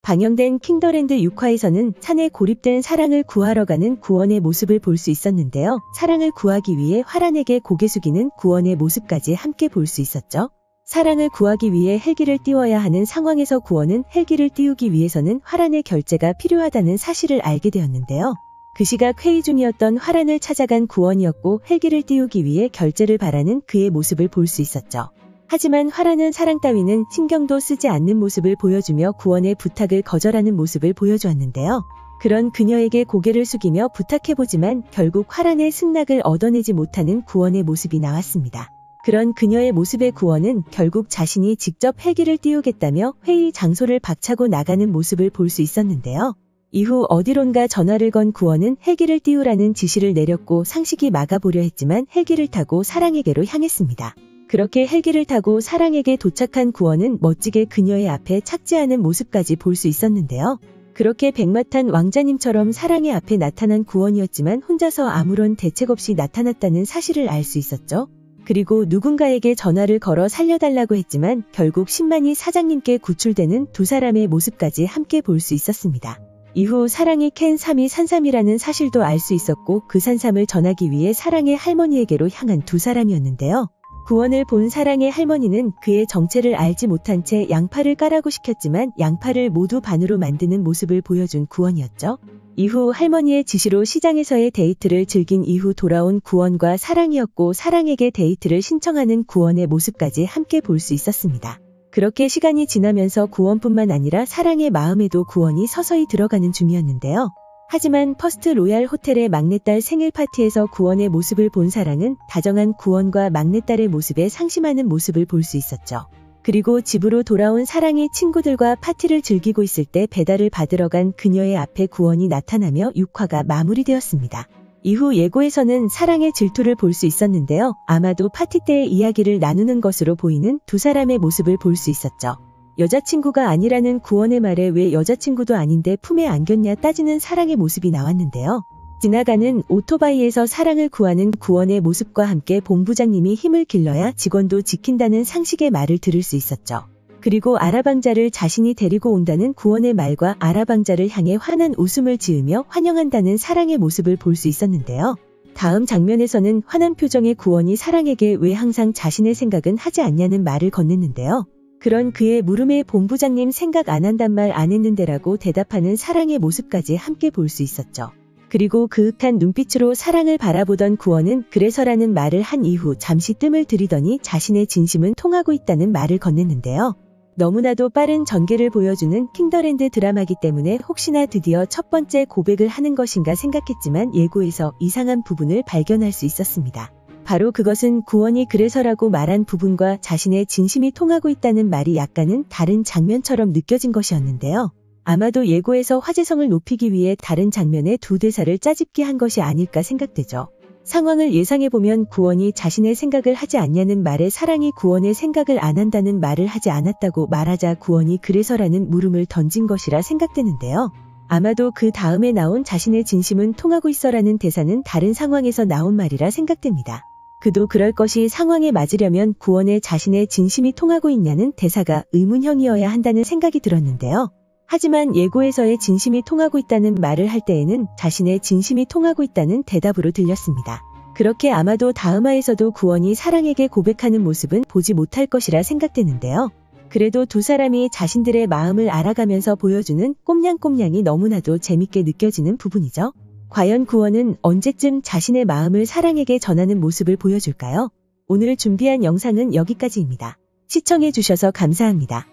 방영된 킹더랜드 6화에서는 산에 고립된 사랑을 구하러 가는 구원의 모습을 볼 수 있었는데요. 사랑을 구하기 위해 화란에게 고개 숙이는 구원의 모습까지 함께 볼 수 있었죠. 사랑을 구하기 위해 헬기를 띄워야 하는 상황에서 구원은 헬기를 띄우기 위해서는 화란의 결제가 필요하다는 사실을 알게 되었는데요. 그 시각 회의 중이었던 화란을 찾아간 구원이었고 헬기를 띄우기 위해 결제를 바라는 그의 모습을 볼 수 있었죠. 하지만 화란은 사랑 따위는 신경도 쓰지 않는 모습을 보여주며 구원의 부탁을 거절하는 모습을 보여주었는데요. 그런 그녀에게 고개를 숙이며 부탁해보지만 결국 화란의 승낙을 얻어내지 못하는 구원의 모습이 나왔습니다. 그런 그녀의 모습에 구원은 결국 자신이 직접 헬기를 띄우겠다며 회의 장소를 박차고 나가는 모습을 볼 수 있었는데요. 이후 어디론가 전화를 건 구원은 헬기를 띄우라는 지시를 내렸고 상식이 막아보려 했지만 헬기를 타고 사랑에게로 향했습니다. 그렇게 헬기를 타고 사랑에게 도착한 구원은 멋지게 그녀의 앞에 착지하는 모습까지 볼 수 있었는데요. 그렇게 백마탄 왕자님처럼 사랑의 앞에 나타난 구원이었지만 혼자서 아무런 대책 없이 나타났다는 사실을 알 수 있었죠. 그리고 누군가에게 전화를 걸어 살려달라고 했지만 결국 10만이 사장님께 구출되는 두 사람의 모습까지 함께 볼 수 있었습니다. 이후 사랑이 캔 삼이 산삼이라는 사실도 알 수 있었고 그 산삼을 전하기 위해 사랑의 할머니에게로 향한 두 사람이었는데요. 구원을 본 사랑의 할머니는 그의 정체를 알지 못한 채 양파를 까라고 시켰지만 양파를 모두 반으로 만드는 모습을 보여준 구원이었죠. 이후 할머니의 지시로 시장에서의 데이트를 즐긴 이후 돌아온 구원과 사랑이었고 사랑에게 데이트를 신청하는 구원의 모습까지 함께 볼 수 있었습니다. 그렇게 시간이 지나면서 구원뿐만 아니라 사랑의 마음에도 구원이 서서히 들어가는 중이었는데요. 하지만 퍼스트 로얄 호텔의 막내딸 생일 파티에서 구원의 모습을 본 사랑은 다정한 구원과 막내딸의 모습에 상심하는 모습을 볼 수 있었죠. 그리고 집으로 돌아온 사랑이 친구들과 파티를 즐기고 있을 때 배달을 받으러 간 그녀의 앞에 구원이 나타나며 6화가 마무리되었습니다. 이후 예고에서는 사랑의 질투를 볼 수 있었는데요. 아마도 파티 때의 이야기를 나누는 것으로 보이는 두 사람의 모습을 볼 수 있었죠. 여자친구가 아니라는 구원의 말에 왜 여자친구도 아닌데 품에 안겼냐 따지는 사랑의 모습이 나왔는데요. 지나가는 오토바이에서 사랑을 구하는 구원의 모습과 함께 본부장님이 힘을 길러야 직원도 지킨다는 상식의 말을 들을 수 있었죠. 그리고 아라방자를 자신이 데리고 온다는 구원의 말과 아라방자를 향해 환한 웃음을 지으며 환영한다는 사랑의 모습을 볼 수 있었는데요. 다음 장면에서는 환한 표정의 구원이 사랑에게 왜 항상 자신의 생각은 하지 않냐는 말을 건넸는데요. 그런 그의 물음에 본부장님 생각 안 한단 말 안 했는데라고 대답하는 사랑의 모습까지 함께 볼 수 있었죠. 그리고 그윽한 눈빛으로 사랑을 바라보던 구원은 그래서라는 말을 한 이후 잠시 뜸을 들이더니 자신의 진심은 통하고 있다는 말을 건넸는데요. 너무나도 빠른 전개를 보여주는 킹더랜드 드라마기 때문에 혹시나 드디어 첫 번째 고백을 하는 것인가 생각했지만 예고에서 이상한 부분을 발견할 수 있었습니다. 바로 그것은 구원이 그래서라고 말한 부분과 자신의 진심이 통하고 있다는 말이 약간은 다른 장면처럼 느껴진 것이었는데요. 아마도 예고에서 화제성을 높이기 위해 다른 장면의 두 대사를 짜집기 한 것이 아닐까 생각되죠. 상황을 예상해보면 구원이 자신의 생각을 하지 않냐는 말에 사랑이 구원의 생각을 안 한다는 말을 하지 않았다고 말하자 구원이 그래서라는 물음을 던진 것이라 생각되는데요. 아마도 그 다음에 나온 자신의 진심은 통하고 있어라는 대사는 다른 상황에서 나온 말이라 생각됩니다. 그도 그럴 것이 상황에 맞으려면 구원의 자신의 진심이 통하고 있냐는 대사가 의문형이어야 한다는 생각이 들었는데요. 하지만 예고에서의 진심이 통하고 있다는 말을 할 때에는 자신의 진심이 통하고 있다는 대답으로 들렸습니다. 그렇게 아마도 다음화에서도 구원이 사랑에게 고백하는 모습은 보지 못할 것이라 생각되는데요. 그래도 두 사람이 자신들의 마음을 알아가면서 보여주는 꼼냥꼼냥이 너무나도 재밌게 느껴지는 부분이죠. 과연 구원은 언제쯤 자신의 마음을 사랑에게 전하는 모습을 보여줄까요? 오늘 준비한 영상은 여기까지입니다. 시청해주셔서 감사합니다.